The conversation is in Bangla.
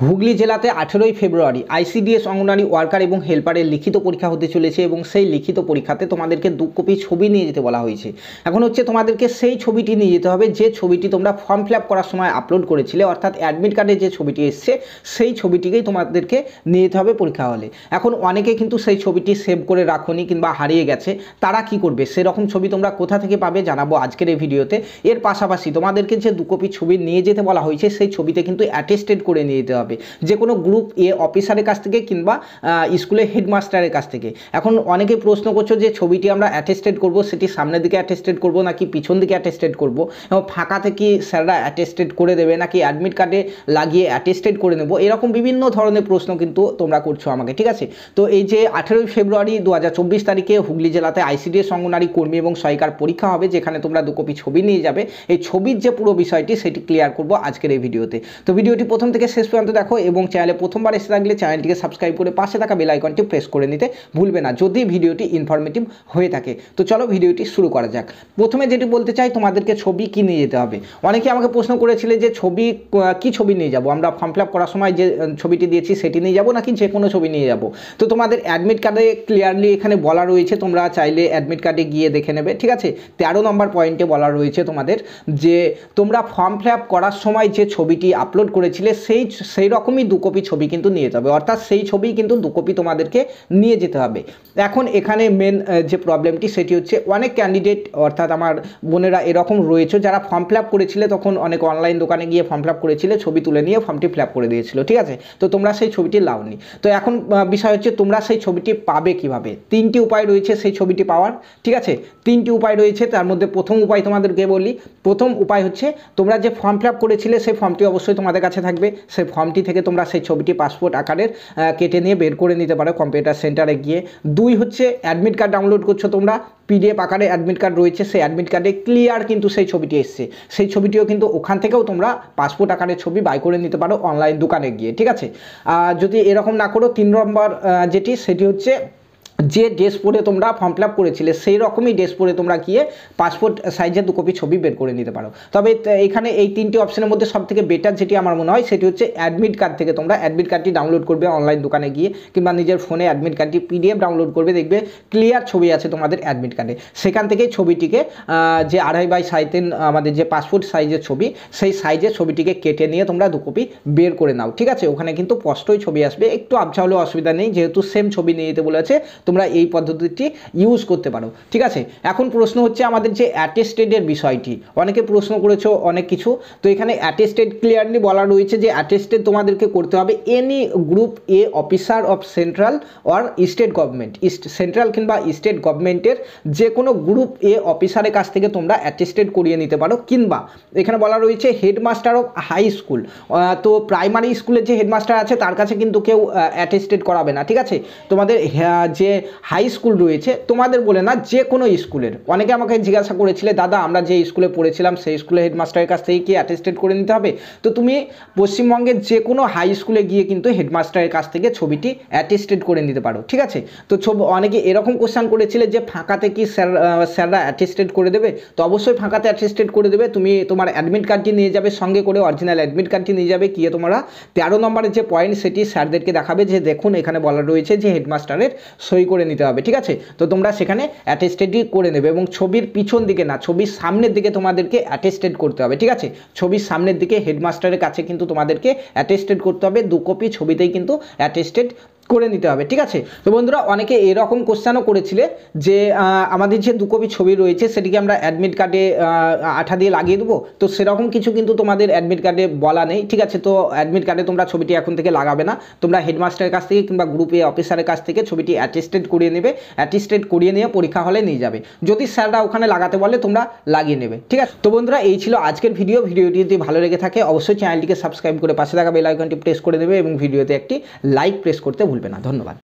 হুগলি জেলাতে 18ই ফেব্রুয়ারি আইসিডিএস অঙ্গনারী ওয়ার্কার এবং হেল্পারের লিখিত পরীক্ষা হতে চলেছে এবং সেই লিখিত পরীক্ষাতে তোমাদেরকে 2 কপি ছবি নিয়ে যেতে বলা হয়েছে। এখন হচ্ছে তোমাদেরকে সেই ছবিটি নিয়ে যেতে হবে যে ছবিটি তোমরা ফর্ম ফিল আপ করার সময় আপলোড করেছিলে, অর্থাৎ অ্যাডমিট কার্ডে যে ছবিটি এসছে সেই ছবিটিকেই তোমাদেরকে নিয়ে যেতে হবে পরীক্ষা হলে। এখন অনেকে কিন্তু সেই ছবিটি সেভ করে রাখোনি কিংবা হারিয়ে গেছে, তারা কি করবে? সেরকম ছবি তোমরা কোথা থেকে পাবে জানাবো আজকের এই ভিডিওতে। এর পাশাপাশি তোমাদেরকে যে 2 কপি ছবি নিয়ে যেতে বলা হয়েছে সেই ছবিতে কিন্তু অ্যাটেস্টেড করে নিয়ে যেতে হবে যে কোনো গ্রুপ এ অফিসারের কাছ থেকে কিংবা স্কুলের হেডমাস্টারের কাছ থেকে। এখন অনেকে প্রশ্ন করছো যে ছবিটি আমরা অ্যাটেস্টেড করব, সেটি সামনের দিকে অ্যাটেস্টেড করব নাকি পিছন দিকে অ্যাটেস্টেড করব, এবং ফাঁকা থেকে স্যাররা অ্যাটেস্টেড করে দেবে নাকি অ্যাডমিট কার্ডে লাগিয়ে অ্যাটেস্টেড করে নেব, এরকম বিভিন্ন ধরনের প্রশ্ন কিন্তু তোমরা করছো আমাকে, ঠিক আছে? তো এই যে 18ই ফেব্রুয়ারি 2024 তারিখে হুগলি জেলাতে আইসিডিএস অঙ্গনারী কর্মী এবং সহায়িকার পরীক্ষা হবে, যেখানে তোমরা 2 কপি ছবি নিয়ে যাবে। এই ছবির যে পুরো বিষয়টি সেটি ক্লিয়ার করব আজকের এই ভিডিওতে। তো ভিডিওটি প্রথম থেকে শেষ পর্যন্ত দেখো এবং চ্যানেলে প্রথমবার এসে থাকলে চ্যানেলটিকে সাবস্ক্রাইব করে পাশে থাকা বেল আইকনটি প্রেস করে নিতে ভুলবে না যদি ভিডিওটি ইনফরমেটিভ হয়ে থাকে। তো চলো ভিডিওটি শুরু করা যাক। প্রথমে যেটি বলতে চাই, তোমাদেরকে ছবি কি নিয়ে যেতে হবে। অনেকে আমাকে প্রশ্ন করেছিলে যে ছবি কি ছবি নিয়ে যাব, আমরা ফর্ম ফিল আপ করার সময় যে ছবিটি দিয়েছি সেটি নিয়ে যাব নাকি যে কোনো ছবি নিয়ে যাব। তো তোমাদের অ্যাডমিট কার্ডে ক্লিয়ারলি এখানে বলা রয়েছে, তোমরা চাইলে অ্যাডমিট কার্ডে গিয়ে দেখে নেবে, ঠিক আছে? 13 নম্বর পয়েন্টে বলা রয়েছে তোমাদের যে তোমরা ফর্ম ফিল আপ করার সময় যে ছবিটি আপলোড করেছিলে সেই রকমই 2 কপি ছবি কিন্তু নিয়ে যেতে হবে, অর্থাৎ সেই ছবি কিন্তু 2 কপি তোমাদেরকে নিয়ে যেতে হবে। এখন এখানে মেন যে প্রবলেমটি সেটি হচ্ছে অনেক ক্যান্ডিডেট অর্থাৎ আমার বোনেরা এরকম রয়েছে যারা ফর্ম ফিল আপ করেছিলে, তখন অনেক অনলাইন দোকানে গিয়ে ফর্ম ফিল আপ করেছিলে, ছবি তুলে নিয়ে ফর্মটি ফিল আপ করে দিয়েছিল, ঠিক আছে? তো তোমরা সেই ছবিটি লাওনি। তো এখন বিষয় হচ্ছে তোমরা সেই ছবিটি পাবে কিভাবে। 3টি উপায় রয়েছে সেই ছবিটি পাওয়ার, ঠিক আছে? 3টি উপায় রয়েছে, তার মধ্যে প্রথম উপায় তোমাদেরকে বলি। প্রথম উপায় হচ্ছে তোমরা যে ফর্ম ফিল আপ করেছিলে সেই ফর্মটি অবশ্যই তোমাদের কাছে থাকবে, সেই ফর্মটি থেকে তোমরা সেই ছবিটি পাসপোর্ট আকারের কেটে নিয়ে বের করে নিতে পারো কম্পিউটার সেন্টারে গিয়ে। 2 হচ্ছে অ্যাডমিট কার্ড ডাউনলোড করছো তোমরা, পিডিএফ আকারে অ্যাডমিট কার্ড রয়েছে, সেই অ্যাডমিট কার্ডে ক্লিয়ার কিন্তু সেই ছবিটি এসছে, সেই ছবিটিও কিন্তু ওখান থেকেও তোমরা পাসপোর্ট আকারের ছবি বাই করে নিতে পারো অনলাইন দোকানে গিয়ে, ঠিক আছে? যদি এরকম না করো, 3 নম্বর যেটি সেটি হচ্ছে যে ড্রেস পরে তোমরা ফর্ম ফিল আপ করেছিলে সেই রকমই ড্রেস পরে তোমরা গিয়ে পাসপোর্ট সাইজের 2 কপি ছবি বের করে নিতে পারো। তবে এখানে এই 3টি অপশনের মধ্যে সবথেকে বেটার যেটি আমার মনে হয় সেটি হচ্ছে অ্যাডমিট কার্ড থেকে তোমরা অ্যাডমিট কার্ডটি ডাউনলোড করবে অনলাইন দোকানে গিয়ে, কিংবা নিজের ফোনে অ্যাডমিট কার্ডটি পিডিএফ ডাউনলোড করবে, দেখবে ক্লিয়ার ছবি আছে তোমাদের অ্যাডমিট কার্ডে। সেখান থেকে ছবিটিকে যে 2.5x3 আমাদের যে পাসপোর্ট সাইজের ছবি সেই সাইজের ছবিটিকে কেটে নিয়ে তোমরা 2 কপি বের করে নাও, ঠিক আছে? ওখানে কিন্তু স্পষ্টই ছবি আসবে, একটু আবছা হলেও অসুবিধা নেই, যেহেতু সেম ছবি নিয়ে যেতে বলেছে তোমরা এই পদ্ধতিটি ইউজ করতে পারো, ঠিক আছে? এখন প্রশ্ন হচ্ছে আমাদের যে অ্যাটেস্টেডের বিষয়টি, অনেকে প্রশ্ন করেছো অনেক কিছু। তো এখানে অ্যাটেস্টেড ক্লিয়ারলি বলা রয়েছে যে অ্যাটেস্টেড তোমাদেরকে করতে হবে any group A officer of central or state government, central কিংবা স্টেট গভর্নমেন্টের যে কোনো গ্রুপ এ অফিসারের কাছ থেকে তোমরা অ্যাটেস্টেড করিয়ে নিতে পারো, কিংবা এখানে বলা রয়েছে হেডমাস্টার অফ হাই স্কুল। তো প্রাইমারি স্কুলের যে হেডমাস্টার আছে তার কাছে কিন্তু কেউ অ্যাটেস্টেড করাবে না, ঠিক আছে? তোমাদের যে হাই স্কুল রয়েছে তোমাদের বলে না, যে কোনো স্কুলের। অনেকে আমাকে জিজ্ঞাসা করেছিলে দাদা আমরা যে স্কুলে পড়েছিলাম সেই স্কুলের হেডমাস্টারের কাছ থেকে কি অ্যাটেস্টেড করে নিতে হবে? তো তুমি পশ্চিমবঙ্গের যে কোনো হাই স্কুলে গিয়ে কিন্তু হেডমাস্টারের কাছ থেকে ছবিটি অ্যাটেস্টেড করে নিতে পারো, ঠিক আছে? তো অনেকে এরকম কোশ্চেন করেছিলে যে ফাঁকাতে কি স্যাররা অ্যাটেস্টেড করে দেবে? তো অবশ্যই ফাঁকাতে অ্যাটেস্টেড করে দেবে। তুমি তোমার অ্যাডমিট কার্ডটি নিয়ে যাবে সঙ্গে করে, অরিজিনাল অ্যাডমিট কার্ডটি নিয়ে যাবে, গিয়ে তোমরা 13 নম্বরের যে পয়েন্ট সেটি স্যারদেরকে দেখাবে যে দেখুন এখানে বলা রয়েছে যে হেডমাস্টারের সই করে নিতে হবে, ঠিক আছে? তো তোমরা সেখানে অ্যাটেস্টেডই করে নেবে এবং ছবির পিছন দিকে না, ছবির সামনের দিকে তোমাদেরকে অ্যাটেস্টেড করতে হবে, ঠিক আছে? ছবির সামনের দিকে হেডমাস্টারের কাছে কিন্তু তোমাদেরকে অ্যাটেস্টেড করতে হবে, 2 কপি ছবিতেই কিন্তু অ্যাটেস্টেড করে নিতে হবে, ঠিক আছে? তো বন্ধুরা অনেকে এরকম কোশ্চেনও করেছিলে যে আমাদের যে 2 কপি ছবি রয়েছে সেটিকে আমরা অ্যাডমিট কার্ডে আঠা দিয়ে লাগিয়ে দেবো। তো সেরকম কিছু কিন্তু তোমাদের অ্যাডমিট কার্ডে বলা নেই, ঠিক আছে? তো অ্যাডমিট কার্ডে তোমরা ছবিটি এখন থেকে লাগাবে না, তোমরা হেডমাস্টারের কাছ থেকে কিংবা গ্রুপ এ অফিসারের কাছ থেকে ছবিটি অ্যাটেস্টেড করিয়ে নেবে, অ্যাটেস্টেড করিয়ে নিয়ে পরীক্ষা হলে নিয়ে যাবে। যদি স্যাররা ওখানে লাগাতে বলে তোমরা লাগিয়ে নেবে, ঠিক আছে? তো বন্ধুরা এই ছিল আজকের ভিডিওটি যদি ভালো লেগে থাকে অবশ্যই চ্যানেলটিকে সাবস্ক্রাইব করে পাশে থাকা বেল আইকনটি প্রেস করে দেবে এবং ভিডিওতে একটি লাইক প্রেস করতে ভুলবে না। ধন্যবাদ।